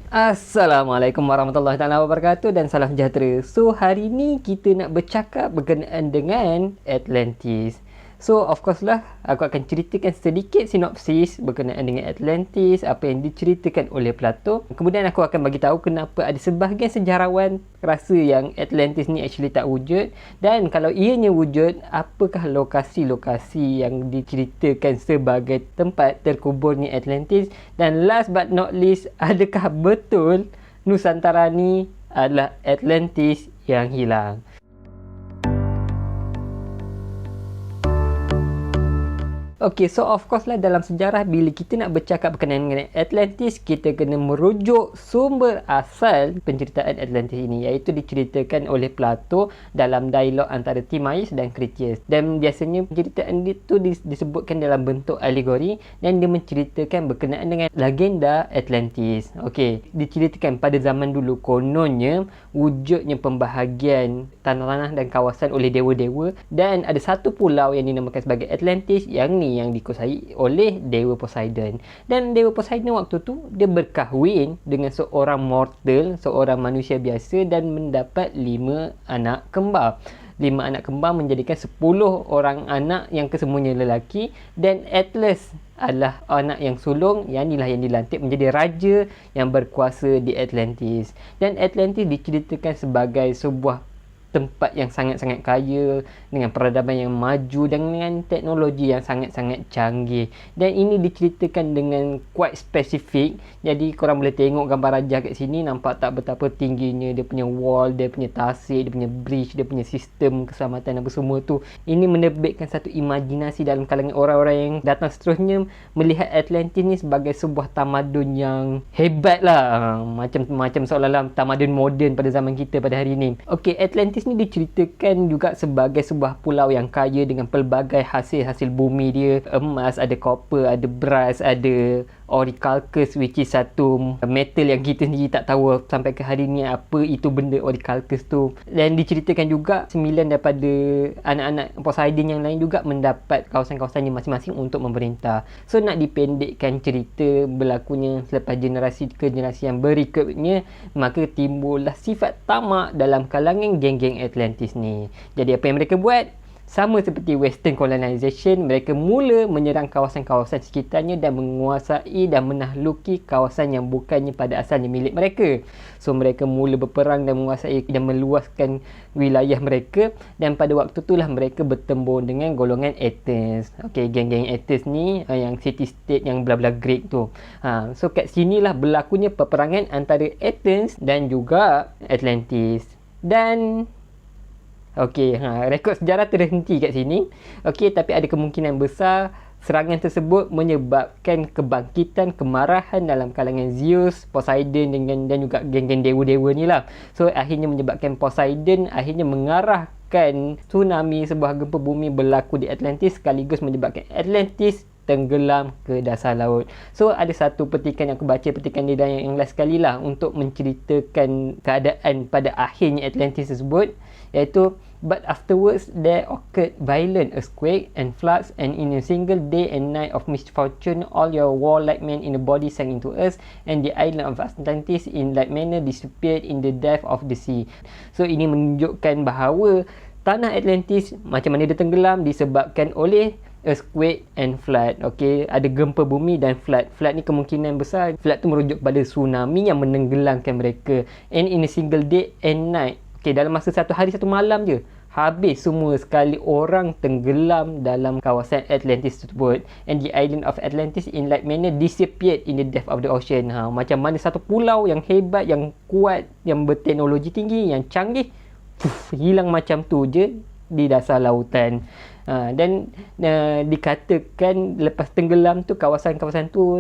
Assalamualaikum warahmatullahi taala wabarakatuh dan salam sejahtera. So hari ni kita nak bercakap berkenaan dengan Atlantis. So of course lah aku akan ceritakan sedikit sinopsis berkenaan dengan Atlantis, apa yang diceritakan oleh Plato. Kemudian aku akan bagi tahu kenapa ada sebahagian sejarawan rasa yang Atlantis ni actually tak wujud, dan kalau ianya wujud, apakah lokasi-lokasi yang diceritakan sebagai tempat terkuburnya Atlantis, dan last but not least, adakah betul Nusantara ni adalah Atlantis yang hilang. Okay, so of course lah dalam sejarah bila kita nak bercakap berkenaan dengan Atlantis, kita kena merujuk sumber asal penceritaan Atlantis ini, iaitu diceritakan oleh Plato dalam dialog antara Timaeus dan Critias. Dan biasanya penceritaan itu disebutkan dalam bentuk alegori, dan dia menceritakan berkenaan dengan legenda Atlantis. Okay, diceritakan pada zaman dulu kononnya wujudnya pembahagian tanah-tanah dan kawasan oleh dewa-dewa, dan ada satu pulau yang dinamakan sebagai Atlantis yang ni yang dikuasai oleh Dewa Poseidon. Dan Dewa Poseidon waktu tu dia berkahwin dengan seorang mortal, seorang manusia biasa, dan mendapat 5 anak kembar. 5 anak kembar menjadikan 10 orang anak yang kesemuanya lelaki, dan Atlas adalah anak yang sulung, yang inilah yang dilantik menjadi raja yang berkuasa di Atlantis. Dan Atlantis diceritakan sebagai sebuah tempat yang sangat-sangat kaya dengan peradaban yang maju dan dengan teknologi yang sangat-sangat canggih. Dan ini diceritakan dengan quite spesifik. Jadi korang boleh tengok gambar raja kat sini, nampak tak betapa tingginya dia punya wall, dia punya tasik, dia punya bridge, dia punya sistem keselamatan apa semua tu. Ini menerbitkan satu imajinasi dalam kalangan orang-orang yang datang seterusnya melihat Atlantis ni sebagai sebuah tamadun yang hebat lah. Macam seolah-olah tamadun moden pada zaman kita pada hari ini. Okey, Atlantis ni diceritakan juga sebagai sebuah pulau yang kaya dengan pelbagai hasil bumi dia. Emas, ada copper, ada brass, ada orichalcus, which is satu metal yang kita sendiri tak tahu sampai ke hari ni apa itu benda orichalcus tu. Dan diceritakan juga 9 daripada anak-anak Poseidon yang lain juga mendapat kawasan-kawasannya masing-masing untuk memerintah. So nak dipendekkan cerita berlakunya selepas generasi ke generasi yang berikutnya, maka timbullah sifat tamak dalam kalangan geng-geng Atlantis ni. Jadi apa yang mereka buat? Sama seperti Western colonization, mereka mula menyerang kawasan-kawasan sekitarnya dan menguasai dan menahluki kawasan yang bukannya pada asalnya milik mereka. So mereka mula berperang dan menguasai dan meluaskan wilayah mereka, dan pada waktu itulah mereka bertembur dengan golongan Athens. Okay, geng-geng Athens ni yang city-state yang bla-bla Greek tu. So kat sinilah berlakunya peperangan antara Athens dan juga Atlantis. Dan okey, rekod sejarah terhenti kat sini. Okey, tapi ada kemungkinan besar serangan tersebut menyebabkan kebangkitan kemarahan dalam kalangan Zeus, Poseidon dan juga geng-geng dewa-dewa ni lah. So akhirnya menyebabkan Poseidon akhirnya mengarahkan tsunami, sebuah gempa bumi berlaku di Atlantis, sekaligus menyebabkan Atlantis tenggelam ke dasar laut. So ada satu petikan yang aku baca, petikan dia yang last sekali lah untuk menceritakan keadaan pada akhirnya Atlantis tersebut, iaitu but afterwards there occurred violent earthquake and floods, and in a single day and night of misfortune all your warlike men in the body sank into earth, and the island of Atlantis in like manner disappeared in the depth of the sea. So ini menunjukkan bahawa tanah Atlantis macam mana dia tenggelam disebabkan oleh earthquake and flood. Okey, ada gempa bumi dan flood. Flood ni kemungkinan besar flood tu merujuk pada tsunami yang menenggelamkan mereka, and in a single day and night. Okey, dalam masa satu hari satu malam je habis semua sekali orang tenggelam dalam kawasan Atlantis tersebut, and the island of Atlantis in like manner disappeared in the depth of the ocean. Macam mana satu pulau yang hebat, yang kuat, yang berteknologi tinggi, yang canggih, hilang macam tu je di dasar lautan. Dan dikatakan lepas tenggelam tu kawasan-kawasan tu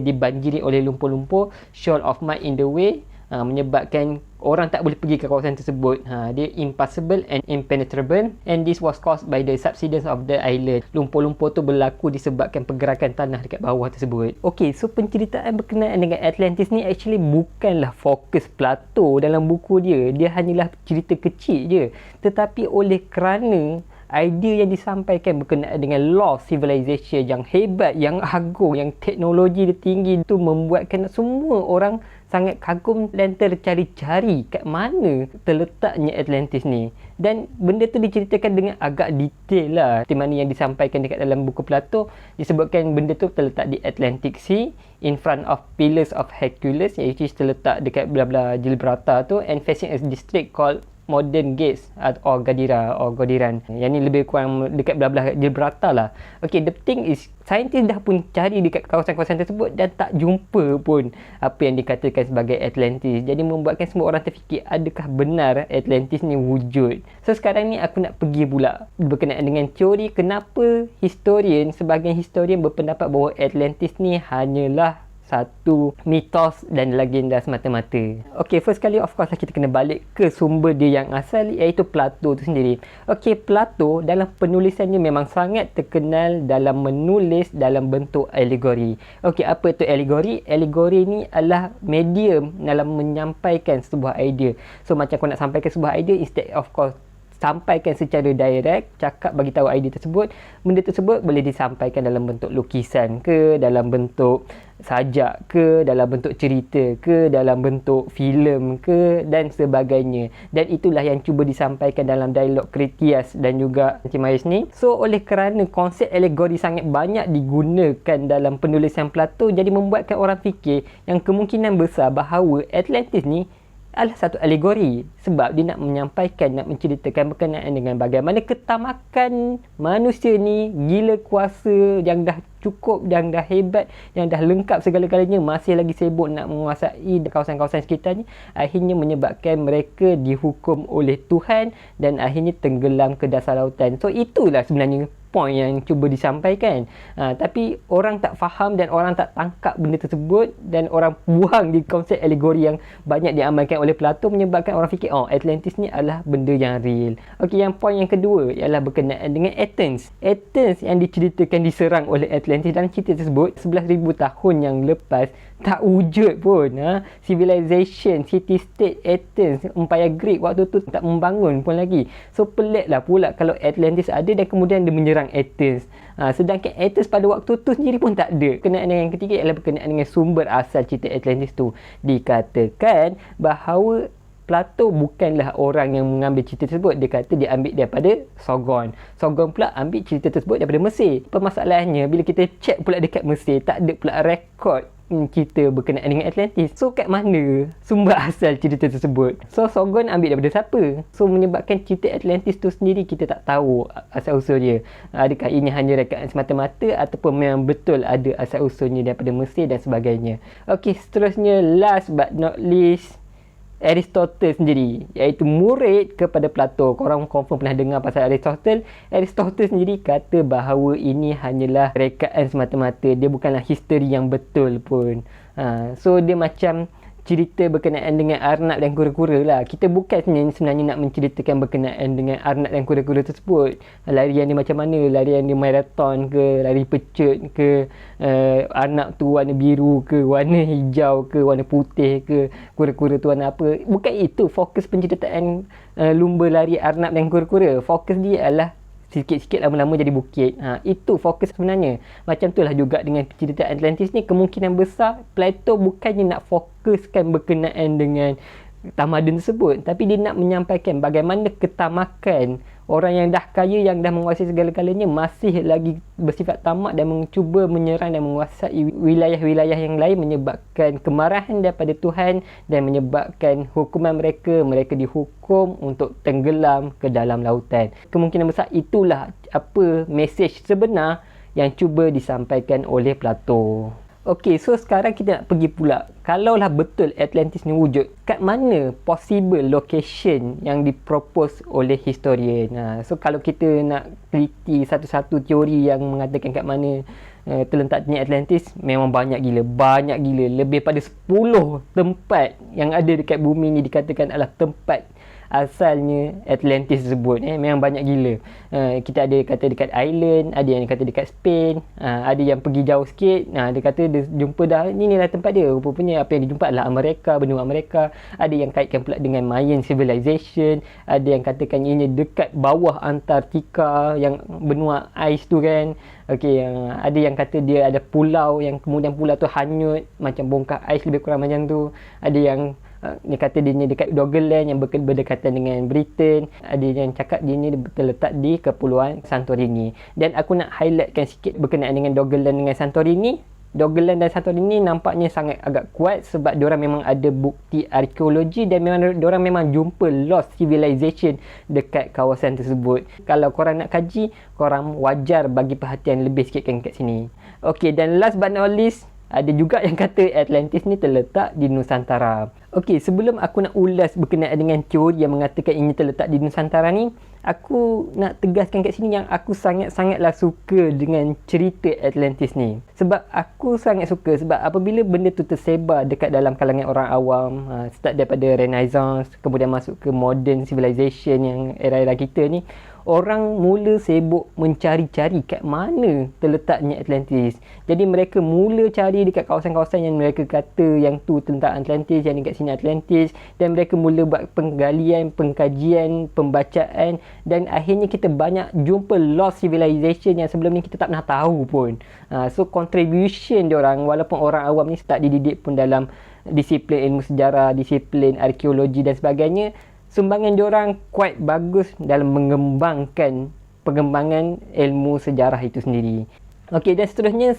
dibanjiri oleh lumpur-lumpur, shoal of mud in the way, menyebabkan orang tak boleh pergi ke kawasan tersebut. Dia impassable and impenetrable, and this was caused by the subsidence of the island. Lumpur-lumpur tu berlaku disebabkan pergerakan tanah dekat bawah tersebut. Okay, so penceritaan berkenaan dengan Atlantis ni actually bukanlah fokus Plato dalam buku dia. Dia hanyalah cerita kecil je. Tetapi oleh kerana idea yang disampaikan berkenaan dengan lost civilization yang hebat, yang agung, yang teknologi dia tinggi tu membuatkan semua orang sangat kagum dan tercari-cari kat mana terletaknya Atlantis ni. Dan benda tu diceritakan dengan agak detail lah. Di mana yang disampaikan dekat dalam buku Plato, disebutkan benda tu terletak di Atlantic Sea in front of Pillars of Hercules, iaitu terletak dekat belah-belah Gibraltar tu, and facing a district called Modern Gates or Gadira or Godiran. Yang ni lebih kurang dekat belah-belah Gibraltar lah. Okay, the thing is, saintis dah pun cari dekat kawasan-kawasan tersebut dan tak jumpa pun apa yang dikatakan sebagai Atlantis. Jadi membuatkan semua orang terfikir, adakah benar Atlantis ni wujud? So sekarang ni aku nak pergi pula berkenaan dengan teori kenapa sebahagian historian berpendapat bahawa Atlantis ni hanyalah satu mitos dan legenda semata-mata. Okay, first kali of course kita kena balik ke sumber dia yang asal, iaitu Plato tu sendiri. Okay, Plato dalam penulisannya memang sangat terkenal dalam menulis dalam bentuk alegori. Okay, apa itu alegori? Alegori ni adalah medium dalam menyampaikan sebuah idea. So macam kau nak sampaikan sebuah idea, instead of course sampaikan secara direct, cakap bagi tahu idea tersebut, benda tersebut boleh disampaikan dalam bentuk lukisan ke, dalam bentuk sajak ke, dalam bentuk cerita ke, dalam bentuk filem ke dan sebagainya. Dan itulah yang cuba disampaikan dalam dialog Critias dan juga Timaeus ni. So oleh kerana konsep alegori sangat banyak digunakan dalam penulisan Plato, jadi membuatkan orang fikir yang kemungkinan besar bahawa Atlantis ni adalah satu alegori, sebab dia nak menyampaikan, nak menceritakan berkenaan dengan bagaimana ketamakan manusia ni gila kuasa, yang dah cukup, yang dah hebat, yang dah lengkap segala-galanya, masih lagi sibuk nak menguasai kawasan-kawasan sekitarnya, akhirnya menyebabkan mereka dihukum oleh Tuhan dan akhirnya tenggelam ke dasar lautan. So itulah sebenarnya point yang cuba disampaikan. Tapi orang tak faham dan orang tak tangkap benda tersebut, dan orang buang di konsep alegori yang banyak diamalkan oleh Plato, menyebabkan orang fikir Atlantis ni adalah benda yang real. Okey, yang point yang kedua ialah berkenaan dengan Athens. Athens yang diceritakan diserang oleh Atlantis dalam cerita tersebut 11,000 tahun yang lepas tak wujud pun. Civilization, city-state Athens, Empire Greek waktu tu tak membangun pun lagi. So peliklah pula kalau Atlantis ada dan kemudian dia menyerang Athens. Sedangkan Athens pada waktu tu sendiri pun tak ada. Kenaan yang ketiga ialah berkenaan dengan sumber asal cerita Atlantis tu. Dikatakan bahawa Plato bukanlah orang yang mengambil cerita tersebut. Dia kata dia ambil daripada Sogon. Sogon pula ambil cerita tersebut daripada Mesir. Permasalahannya, bila kita check pula dekat Mesir, tak ada pula rekod cerita berkenaan dengan Atlantis. So kat mana sumber asal cerita tersebut? So Sogon ambil daripada siapa? So menyebabkan cerita Atlantis tu sendiri kita tak tahu asal usul dia. Adakah ini hanya rekaan semata-mata ataupun memang betul ada asal usulnya daripada Mesir dan sebagainya. Okey, seterusnya last but not least, Aristotle sendiri, iaitu murid kepada Plato. Korang confirm pernah dengar pasal Aristotle. Aristotle sendiri kata bahawa ini hanyalah rekaan semata-mata. Dia bukanlah history yang betul pun. So dia macam cerita berkenaan dengan arnab dan kura-kura lah. Kita bukan sebenarnya nak menceritakan berkenaan dengan arnab dan kura-kura tersebut. Larian dia macam mana? Larian dia maraton ke? Lari pecut ke? Arnab tu warna biru ke? Warna hijau ke? Warna putih ke? Kura-kura tu warna apa? Bukan itu fokus penceritaan lumba lari arnab dan kura-kura. Fokus dia adalah sikit-sikit lama-lama jadi bukit. Itu fokus sebenarnya. Macam itulah juga dengan penceritaan Atlantis ni. Kemungkinan besar Plato bukannya nak fokuskan berkenaan dengan tamadun tersebut, tapi dia nak menyampaikan bagaimana ketamakan orang yang dah kaya, yang dah menguasai segala-galanya, masih lagi bersifat tamak dan mencuba menyerang dan menguasai wilayah-wilayah yang lain, menyebabkan kemarahan daripada Tuhan dan menyebabkan hukuman mereka dihukum untuk tenggelam ke dalam lautan. Kemungkinan besar itulah apa mesej sebenar yang cuba disampaikan oleh Plato. Okey, so sekarang kita nak pergi pula. Kalaulah betul Atlantis ni wujud, kat mana possible location yang dipropose oleh historian? So kalau kita nak teliti satu-satu teori yang mengatakan kat mana terletaknya Atlantis, memang banyak gila. Banyak gila. Lebih pada 10 tempat yang ada dekat bumi ni dikatakan adalah tempat asalnya Atlantis tersebut. Memang banyak gila. Kita ada kata dekat Ireland, ada yang kata dekat Spain, ada yang pergi jauh sikit, dia kata dia jumpa dah ni lah tempat dia. Rupanya apa yang dia jumpa adalah Amerika, benua Amerika. Ada yang kaitkan pula dengan Mayan civilization, ada yang katakan ini dekat bawah Antartika yang benua ais tu kan. Okey, ada yang kata dia ada pulau yang kemudian pulau tu hanyut macam bongkah ais, lebih kurang macam tu. Ada yang dia kata dia ni dekat Doggerland yang berdekatan dengan Britain. Ada yang cakap dia ni terletak di Kepulauan Santorini. Dan aku nak highlightkan sikit berkenaan dengan Doggerland dengan Santorini. Doggerland dan Santorini nampaknya sangat agak kuat sebab diorang memang ada bukti arkeologi dan diorang memang jumpa lost civilization dekat kawasan tersebut. Kalau korang nak kaji, korang wajar bagi perhatian lebih sikit kan kat sini. Okey, dan last but not least, ada juga yang kata Atlantis ni terletak di Nusantara. Okey, sebelum aku nak ulas berkenaan dengan teori yang mengatakan ini terletak di Nusantara ni, aku nak tegaskan kat sini yang aku sangat-sangatlah suka dengan cerita Atlantis ni. Sebab aku sangat suka sebab apabila benda tu tersebar dekat dalam kalangan orang awam, start daripada Renaissance, kemudian masuk ke modern civilization yang era-era kita ni, orang mula sibuk mencari-cari kat mana terletaknya Atlantis. Jadi mereka mula cari dekat kawasan-kawasan yang mereka kata yang tu tentang Atlantis, yang dekat sini Atlantis, dan mereka mula buat penggalian, pengkajian, pembacaan, dan akhirnya kita banyak jumpa lost civilization yang sebelum ni kita tak pernah tahu pun. So contribution diorang, walaupun orang awam ni tak dididik pun dalam disiplin ilmu sejarah, disiplin arkeologi dan sebagainya, sumbangan diorang quite bagus dalam mengembangkan pengembangan ilmu sejarah itu sendiri. Okey, dan seterusnya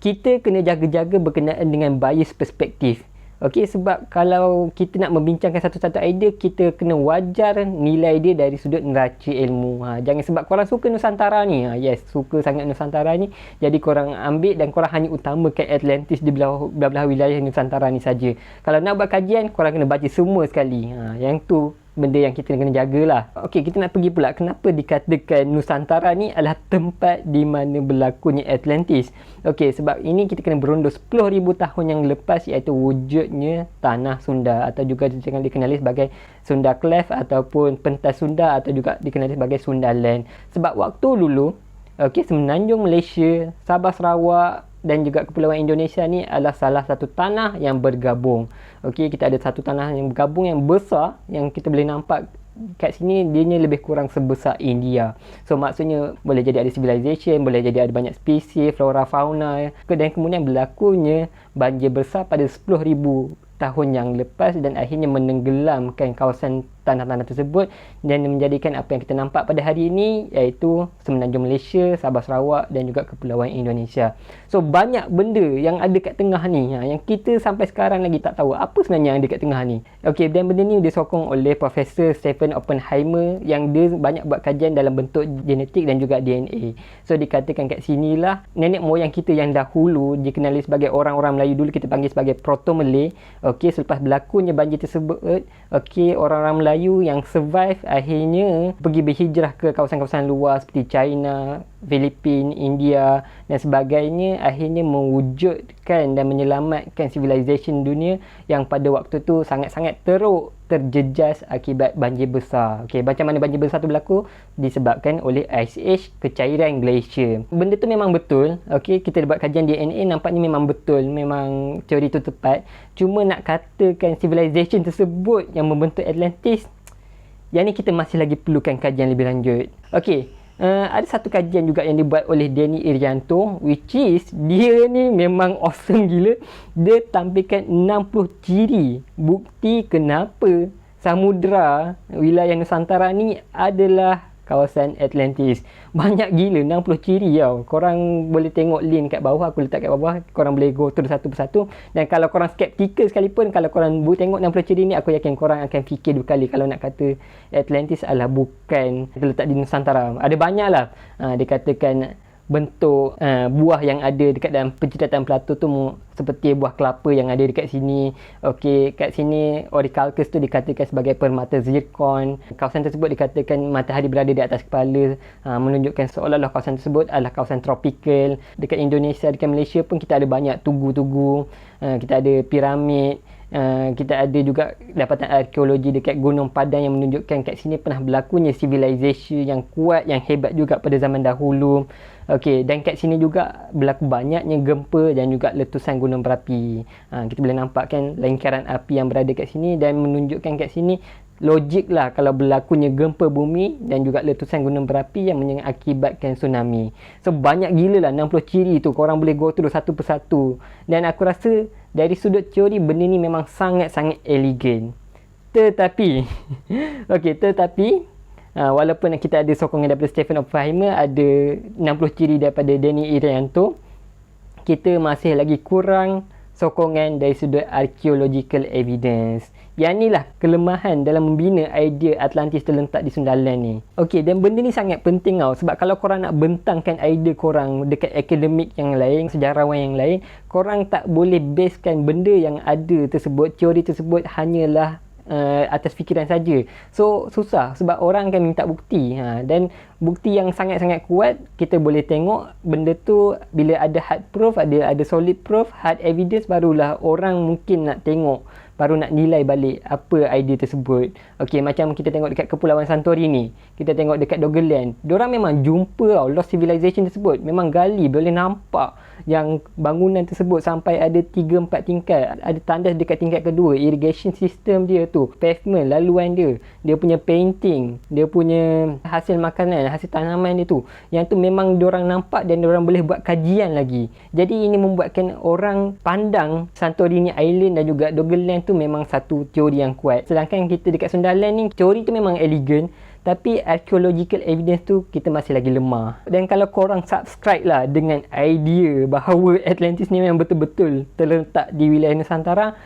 kita kena jaga-jaga berkenaan dengan bias perspektif. Okey, sebab kalau kita nak membincangkan satu-satu idea, kita kena wajar nilai dia dari sudut neraca ilmu. Jangan sebab korang suka Nusantara ni, yes, suka sangat Nusantara ni, jadi korang ambil dan korang hanya utamakan Atlantis di belah-belah wilayah Nusantara ni saja. Kalau nak buat kajian, korang kena baca semua sekali. Yang tu benda yang kita kena jagalah. Okey, kita nak pergi pula kenapa dikatakan Nusantara ni adalah tempat di mana berlakunya Atlantis. Okey, sebab ini kita kena berundur 10,000 tahun yang lepas, iaitu wujudnya tanah Sunda atau juga dikenali sebagai Sunda Cleft ataupun pentas Sunda atau juga dikenali sebagai Sundaland. Sebab waktu dulu, okey, Semenanjung Malaysia, Sabah Sarawak dan juga Kepulauan Indonesia ni adalah salah satu tanah yang bergabung. Okey, kita ada satu tanah yang bergabung yang besar, yang kita boleh nampak kat sini dia ni lebih kurang sebesar India. So maksudnya boleh jadi ada civilization, boleh jadi ada banyak spesies, flora, fauna, dan kemudian berlakunya banjir besar pada 10,000 tahun yang lepas dan akhirnya menenggelamkan kawasan tanah-tanah tersebut dan menjadikan apa yang kita nampak pada hari ini, iaitu Semenanjung Malaysia, Sabah Sarawak dan juga Kepulauan Indonesia. So banyak benda yang ada kat tengah ni yang kita sampai sekarang lagi tak tahu apa sebenarnya yang ada kat tengah ni. Okey, dan benda ni disokong oleh Profesor Stephen Oppenheimer yang dia banyak buat kajian dalam bentuk genetik dan juga DNA. So dikatakan kat sinilah nenek moyang kita yang dahulu dikenali sebagai orang-orang Melayu, dulu kita panggil sebagai Proto Malay. Okey, selepas berlakunya banjir tersebut, okey, orang-orang Melayu yang survive akhirnya pergi berhijrah ke kawasan-kawasan luar seperti China, Filipina, India dan sebagainya, akhirnya mewujudkan dan menyelamatkan civilization dunia yang pada waktu tu sangat-sangat teruk terjejas akibat banjir besar. Okey, macam mana banjir besar tu berlaku? Disebabkan oleh Ice Age, kecairan glacier. Benda tu memang betul. Okey, kita buat kajian DNA, nampaknya memang betul, memang teori tu tepat. Cuma nak katakan civilization tersebut yang membentuk Atlantis, yang ni kita masih lagi perlukan kajian lebih lanjut. Okey, ada satu kajian juga yang dibuat oleh Danny Irianto, which is dia ni memang awesome gila. Dia tampilkan 60 ciri bukti kenapa samudera wilayah Nusantara ni adalah kawasan Atlantis. Banyak gila, 60 ciri tau. Korang boleh tengok link kat bawah, aku letak kat bawah. Korang boleh go through satu persatu. Dan kalau korang skeptikal sekalipun, kalau korang tengok 60 ciri ni, aku yakin korang akan fikir dua kali kalau nak kata Atlantis adalah bukan terletak di Nusantara. Ada banyak lah. Dikatakan bentuk buah yang ada dekat dalam penceritakan Plato tu seperti buah kelapa yang ada dekat sini. Okey, kat sini Orichalcus tu dikatakan sebagai permata zirkon. Kawasan tersebut dikatakan matahari berada di atas kepala, menunjukkan seolah-olah kawasan tersebut adalah kawasan tropikal. Dekat Indonesia, dekat Malaysia pun kita ada banyak tugu-tugu, kita ada piramid, Kita ada juga dapatan arkeologi dekat Gunung Padang yang menunjukkan kat sini pernah berlakunya civilization yang kuat, yang hebat juga pada zaman dahulu. Okey, dan kat sini juga berlaku banyaknya gempa dan juga letusan gunung berapi. Kita boleh nampak kan lingkaran api yang berada kat sini dan menunjukkan kat sini logik lah kalau berlakunya gempa bumi dan juga letusan gunung berapi yang mengakibatkan tsunami. So banyak gila lah 60 ciri tu, korang boleh go through satu persatu. Dan aku rasa dari sudut teori benda ni memang sangat-sangat elegan. Tetapi walaupun kita ada sokongan daripada Stephen Oppenheimer, ada 60 ciri daripada Danny Irianto, kita masih lagi kurang sokongan dari sudut archaeological evidence. Yang inilah kelemahan dalam membina idea Atlantis terletak di Sundaland ni. Okey, dan benda ni sangat penting tau. Sebab kalau korang nak bentangkan idea korang dekat akademik yang lain, sejarawan yang lain, korang tak boleh basekan benda yang ada tersebut, teori tersebut hanyalah atas fikiran saja. So susah sebab orang akan minta bukti. Dan bukti yang sangat-sangat kuat, kita boleh tengok benda tu bila ada hard proof, ada solid proof, hard evidence, barulah orang mungkin nak tengok, baru nak nilai balik apa idea tersebut. Okey, macam kita tengok dekat Kepulauan Santorini, kita tengok dekat Doggerland, diorang memang jumpa tau lost civilization tersebut, memang gali, boleh nampak yang bangunan tersebut sampai ada 3-4 tingkat, ada tandas dekat tingkat kedua, irrigation system dia tu, pavement, laluan dia, dia punya painting, dia punya hasil makanan, hasil tanaman dia tu, yang tu memang diorang nampak dan diorang boleh buat kajian lagi. Jadi ini membuatkan orang pandang Santorini Island dan juga Doggerland tu memang satu teori yang kuat. Sedangkan kita dekat Sundaland ni, teori tu memang elegan, tapi archaeological evidence tu kita masih lagi lemah. Dan kalau korang subscribe lah dengan idea bahawa Atlantis ni memang betul-betul terletak di wilayah Nusantara,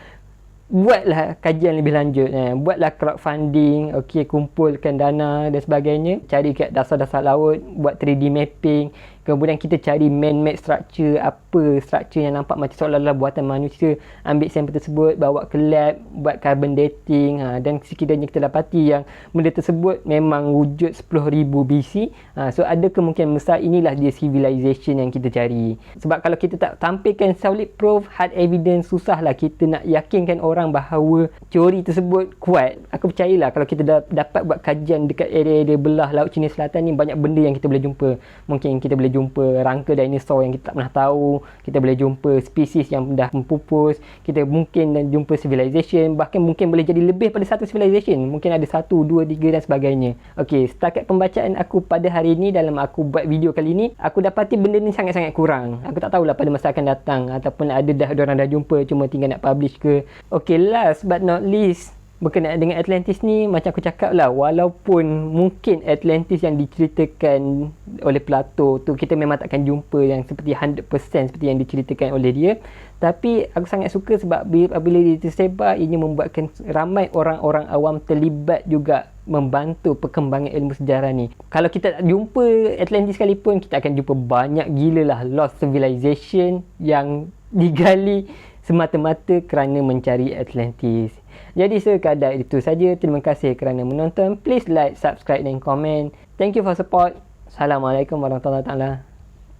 buatlah kajian lebih lanjut, buatlah crowdfunding, kumpulkan dana dan sebagainya, cari kat dasar-dasar laut, buat 3D mapping, kemudian kita cari man-made structure, apa structure yang nampak macam seolah-olah buatan manusia, ambil sampel tersebut, bawa ke lab, buat carbon dating, dan sekiranya kita dapati yang benda tersebut memang wujud 10,000 BC, so ada kemungkinan besar inilah dia civilization yang kita cari. Sebab kalau kita tak tampilkan solid proof, hard evidence, susahlah kita nak yakinkan orang bahawa teori tersebut kuat. Aku percayalah kalau kita dapat buat kajian dekat area-area belah Laut Cina Selatan ni, banyak benda yang kita boleh jumpa. Mungkin kita boleh jumpa rangka dinosaur yang kita tak pernah tahu, kita boleh jumpa spesies yang dah mempupus, kita mungkin dan jumpa civilization, bahkan mungkin boleh jadi lebih pada satu civilization, mungkin ada 1, 2, 3 dan sebagainya. Okey, setakat pembacaan aku pada hari ini dalam aku buat video kali ni, aku dapati benda ni sangat-sangat kurang. Aku tak tahulah pada masa akan datang ataupun ada diorang dah jumpa cuma tinggal nak publish ke. Okey, last but not least, berkenaan dengan Atlantis ni, macam aku cakap lah, walaupun mungkin Atlantis yang diceritakan oleh Plato tu kita memang takkan jumpa yang seperti 100% seperti yang diceritakan oleh dia, tapi aku sangat suka sebab bila dia tersebar, ini membuatkan ramai orang-orang awam terlibat juga membantu perkembangan ilmu sejarah ni. Kalau kita tak jumpa Atlantis sekalipun, kita akan jumpa banyak gila lah lost civilization yang digali semata-mata kerana mencari Atlantis. Jadi sekadar itu saja. Terima kasih kerana menonton. Please like, subscribe dan komen. Thank you for support. Assalamualaikum warahmatullahi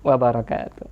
wabarakatuh.